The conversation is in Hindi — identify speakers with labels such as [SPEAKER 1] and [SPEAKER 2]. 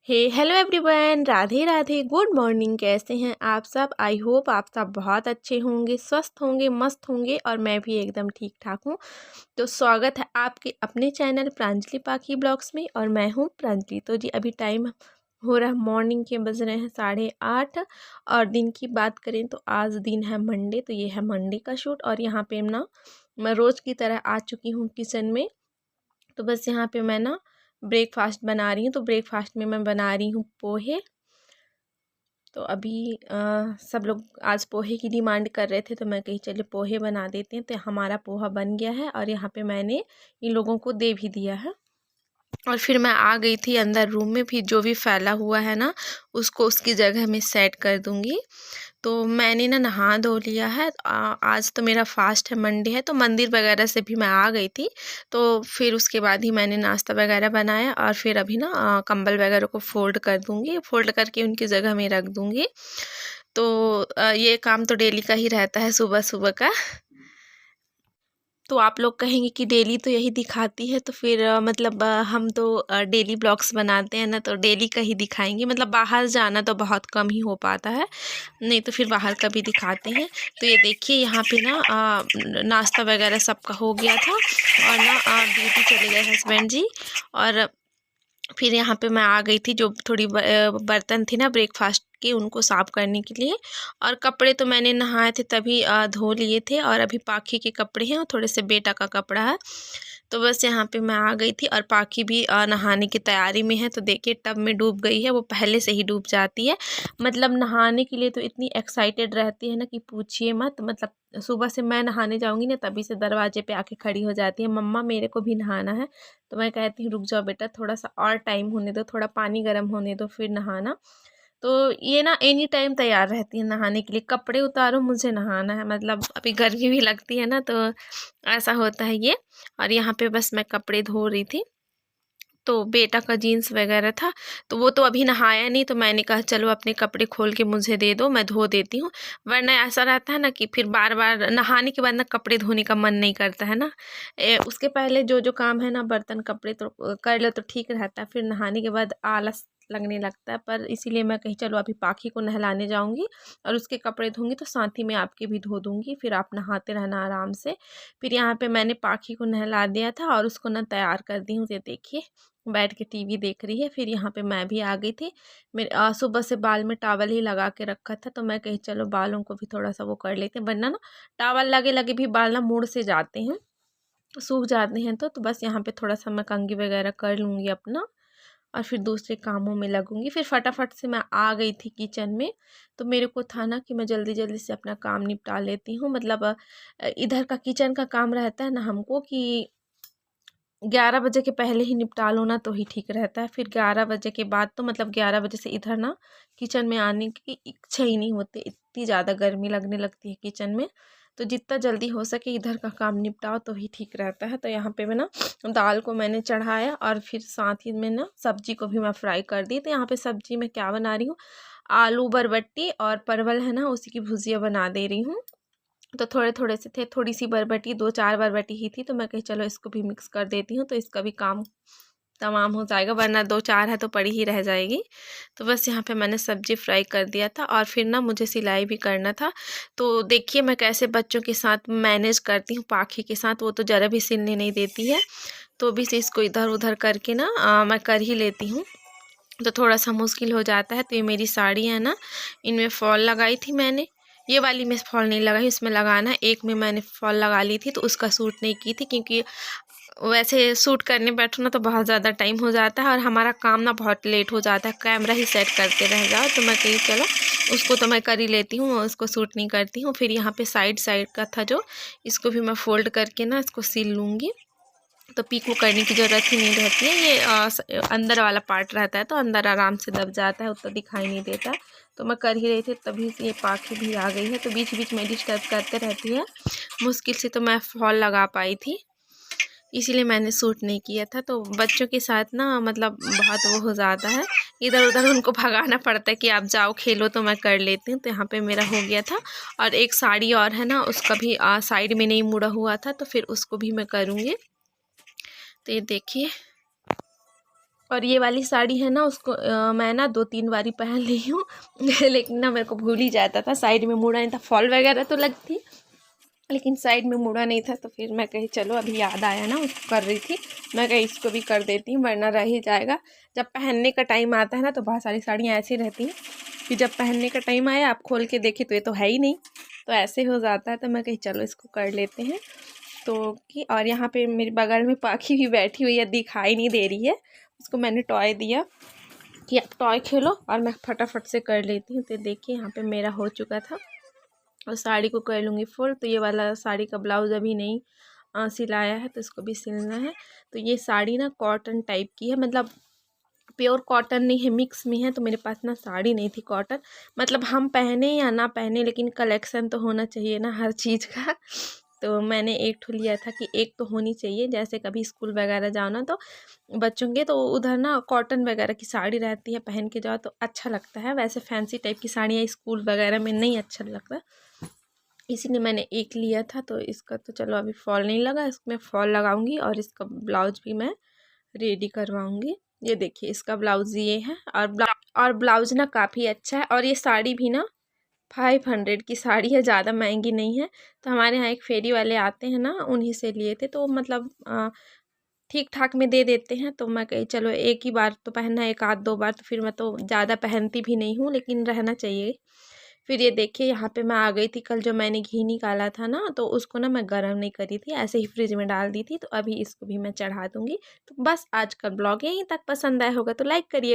[SPEAKER 1] Hello everyone, Radhe Radhe, good morning. कैसे हैं आप सब? आई होप आप सब बहुत अच्छे होंगे, स्वस्थ होंगे, मस्त होंगे और मैं भी एकदम ठीक ठाक हूँ। तो स्वागत है आपके अपने चैनल प्रांजलि पाखी ब्लॉग्स में और मैं हूँ प्रांजलि। तो जी अभी टाइम हो रहा है मॉर्निंग के, बज रहे हैं 8:30। और दिन की बात करें तो आज दिन है मंडे, तो ये है मंडे का शूट। और यहाँ पे ना मैं रोज़ की तरह आ चुकी हूँ किचन में। तो बस यहाँ पे मैं ना ब्रेकफास्ट बना रही हूँ। तो ब्रेकफास्ट में मैं बना रही हूँ पोहे। तो अभी सब लोग आज पोहे की डिमांड कर रहे थे, तो मैं कही चलिए पोहे बना देते हैं। तो हमारा पोहा बन गया है और यहाँ पे मैंने इन लोगों को दे भी दिया है। और फिर मैं आ गई थी अंदर रूम में, फिर जो भी फैला हुआ है ना उसको उसकी जगह में सेट कर दूँगी। तो मैंने ना नहा धो लिया है। आज तो मेरा फास्ट है, मंडे है, तो मंदिर वगैरह से भी मैं आ गई थी। तो फिर उसके बाद ही मैंने नाश्ता वगैरह बनाया और फिर अभी ना कंबल वगैरह को फ़ोल्ड कर दूँगी, फ़ोल्ड करके उनकी जगह में रख दूँगी। तो ये काम तो डेली का ही रहता है, सुबह सुबह का। तो आप लोग कहेंगे कि डेली तो यही दिखाती है, तो फिर मतलब हम तो डेली ब्लॉग्स बनाते हैं ना, तो डेली का ही दिखाएंगे। मतलब बाहर जाना तो बहुत कम ही हो पाता है, नहीं तो फिर बाहर का भी दिखाते हैं। तो ये देखिए यहाँ पे ना नाश्ता वगैरह सबका हो गया था और ना ड्यूटी चले गए हस्बैंड जी। और फिर यहाँ पे मैं आ गई थी, जो थोड़ी बर्तन थी ना ब्रेकफास्ट के उनको साफ़ करने के लिए। और कपड़े तो मैंने नहाए थे तभी धो लिए थे, और अभी पाखी के कपड़े हैं और थोड़े से बेटा का कपड़ा है। तो बस यहाँ पे मैं आ गई थी और पाखी भी नहाने की तैयारी में है। तो देखिए टब में डूब गई है, वो पहले से ही डूब जाती है। मतलब नहाने के लिए तो इतनी एक्साइटेड रहती है ना कि पूछिए मत। मतलब सुबह से मैं नहाने जाऊँगी ना, तभी से दरवाजे पे आके खड़ी हो जाती है, मम्मा मेरे को भी नहाना है। तो मैं कहती हूँ रुक जाओ बेटा, थोड़ा सा और टाइम होने दो, थोड़ा पानी गर्म होने दो फिर नहाना। तो ये ना एनी टाइम तैयार रहती है नहाने के लिए, कपड़े उतारो मुझे नहाना है। मतलब अभी गर्मी भी लगती है ना, तो ऐसा होता है ये। और यहाँ पे बस मैं कपड़े धो रही थी। तो बेटा का जीन्स वगैरह था, तो वो तो अभी नहाया नहीं, तो मैंने कहा चलो अपने कपड़े खोल के मुझे दे दो, मैं धो देती हूँ। वरना ऐसा रहता है ना कि फिर बार बार नहाने के बाद ना कपड़े धोने का मन नहीं करता है ना। उसके पहले जो जो काम है ना, बर्तन कपड़े तो कर लो तो ठीक रहता है, फिर नहाने के बाद आलस लगने लगता है। पर इसीलिए मैं कहीं चलो अभी पाखी को नहलाने जाऊंगी और उसके कपड़े धोंगी, तो साथ ही में आपके भी धो दूंगी, फिर आप नहाते रहना आराम से। फिर यहाँ पे मैंने पाखी को नहला दिया था और उसको ना तैयार कर दी हूँ। ये देखिए बैठ के टीवी देख रही है। फिर यहाँ पे मैं भी आ गई थी। मेरे सुबह से बाल में टॉवल ही लगा के रखा था, तो मैं कही चलो बालों को भी थोड़ा सा वो कर लेते हैं, वरना ना टॉवल लगे लगे भी बाल ना मुड़ से जाते हैं, सूख जाते हैं। तो बस यहाँ पे थोड़ा सा मैं कंघी वगैरह कर लूँगी अपना और फिर दूसरे कामों में लगूंगी। फिर फटाफट से मैं आ गई थी किचन में। तो मेरे को था ना कि मैं जल्दी जल्दी से अपना काम निपटा लेती हूँ। मतलब इधर का किचन का काम रहता है ना हमको कि 11 बजे के पहले ही निपटा लो ना तो ही ठीक रहता है। फिर 11 बजे के बाद तो मतलब 11 बजे से इधर ना किचन में आने की इच्छा ही नहीं होती, इतनी ज़्यादा गर्मी लगने लगती है किचन में। तो जितना जल्दी हो सके इधर का काम निपटाओ तो ही ठीक रहता है। तो यहाँ पे मैं ना दाल को मैंने चढ़ाया और फिर साथ ही में ना सब्जी को भी मैं फ्राई कर दी। तो यहाँ पे सब्जी में क्या बना रही हूँ, आलू बरबट्टी और परवल है ना उसी की भुजिया बना दे रही हूँ। तो थोड़े थोड़े से थे, थोड़ी सी बरबटी, 2-4 बरबटी ही थी, तो मैं कही चलो इसको भी मिक्स कर देती हूँ, तो इसका भी काम तमाम हो जाएगा, वरना 2-4 है तो पड़ी ही रह जाएगी। तो बस यहाँ पे मैंने सब्जी फ्राई कर दिया था और फिर ना मुझे सिलाई भी करना था। तो देखिए मैं कैसे बच्चों के साथ मैनेज करती हूँ, पाखी के साथ वो तो ज़रा भी सिलने नहीं देती है। तो भी से इसको इधर उधर करके ना मैं कर ही लेती हूँ। तो थोड़ा सा मुश्किल हो जाता है। तो ये मेरी साड़ी है ना, इनमें फॉल लगाई थी मैंने, ये वाली में फॉल नहीं लगाई, इसमें लगाना है। एक में मैंने फॉल लगा ली थी तो उसका सूट नहीं की थी, क्योंकि वैसे सूट करने बैठो ना तो बहुत ज़्यादा टाइम हो जाता है और हमारा काम ना बहुत लेट हो जाता है, कैमरा ही सेट करते रह जाओ। तो मैं कही चलो उसको तो मैं कर ही लेती हूँ, उसको सूट नहीं करती हूँ। फिर यहाँ पे साइड साइड का था जो, इसको भी मैं फोल्ड करके ना इसको सिल लूँगी। तो पीको करने की ज़रूरत ही नहीं रहती है। ये अंदर वाला पार्ट रहता है तो अंदर आराम से दब जाता है, उतना दिखाई नहीं देता। तो मैं कर ही रही थी तभी से ये पाखी भी आ गई है, तो बीच बीच में डिस्टर्ब करते रहती है। मुश्किल से तो मैं फॉल लगा पाई थी, इसीलिए मैंने सूट नहीं किया था। तो बच्चों के साथ ना मतलब बहुत वो हो जाता है, इधर उधर उनको भगाना पड़ता है कि आप जाओ खेलो, तो मैं कर लेती हूँ। तो यहाँ पे मेरा हो गया था। और एक साड़ी और है ना, उसका भी साइड में नहीं मुड़ा हुआ था, तो फिर उसको भी मैं करूँगी। तो ये देखिए और ये वाली साड़ी है ना, उसको मैं ना 2-3 बारी पहन ली हूँ लेकिन ना मेरे को भूल ही जाता था, साइड में मुड़ा नहीं था। फॉल वगैरह तो लगती, लेकिन साइड में मुड़ा नहीं था। तो फिर मैं कही चलो अभी याद आया ना, उसको कर रही थी, मैं कही इसको भी कर देती हूँ वरना रह ही जाएगा। जब पहनने का टाइम आता है ना तो बहुत सारी साड़ियाँ ऐसी रहती हैं कि जब पहनने का टाइम आया आप खोल के देखें तो ये तो है ही नहीं, तो ऐसे हो जाता है। तो मैं कही चलो इसको कर लेते हैं। तो कि और यहाँ पे मेरे बगल में पाखी भी बैठी हुई है, दिखाई नहीं दे रही है। उसको मैंने टॉय दिया कि आप टॉय खेलो और मैं फटाफट से कर लेती हूँ। तो देखिए यहाँ पे मेरा हो चुका था और साड़ी को कर लूँगी फुल। तो ये वाला साड़ी का ब्लाउज़ अभी नहीं सिलाया है, तो इसको भी सिलना है। तो ये साड़ी ना कॉटन टाइप की है, मतलब प्योर कॉटन नहीं है, मिक्स में है। तो मेरे पास ना साड़ी नहीं थी कॉटन, मतलब हम पहने या ना पहने लेकिन कलेक्शन तो होना चाहिए ना हर चीज़ का। तो मैंने एक ठो लिया था कि एक तो होनी चाहिए, जैसे कभी स्कूल वगैरह जाओ ना तो बच्चों के, तो उधर ना कॉटन वगैरह की साड़ी रहती है, पहन के जाओ तो अच्छा लगता है। वैसे फैंसी टाइप की साड़ियाँ स्कूल वगैरह में नहीं अच्छा लगता, इसीलिए मैंने एक लिया था। तो इसका तो चलो अभी फॉल नहीं लगा, इसमें फॉल लगाऊंगी और इसका ब्लाउज भी मैं रेडी करवाऊंगी। ये देखिए इसका ब्लाउज ये है, और ब्लाउज ना काफ़ी अच्छा है। और ये साड़ी भी ना 500 की साड़ी है, ज़्यादा महंगी नहीं है। तो हमारे यहाँ एक फेरी वाले आते हैं ना, उन्हीं से लिए थे। तो मतलब ठीक ठाक में दे देते हैं। तो मैं कही चलो एक ही बार तो पहनना है, एक आध दो बार तो फिर मैं तो ज़्यादा पहनती भी नहीं हूँ, लेकिन रहना चाहिए। फिर ये देखिए यहाँ पे मैं आ गई थी, कल जो मैंने घी निकाला था ना तो उसको ना मैं गर्म नहीं करी थी, ऐसे ही फ्रिज में डाल दी थी। तो अभी इसको भी मैं चढ़ा दूँगी। तो बस आज का ब्लॉग यहीं तक, पसंद आया होगा तो लाइक करिए।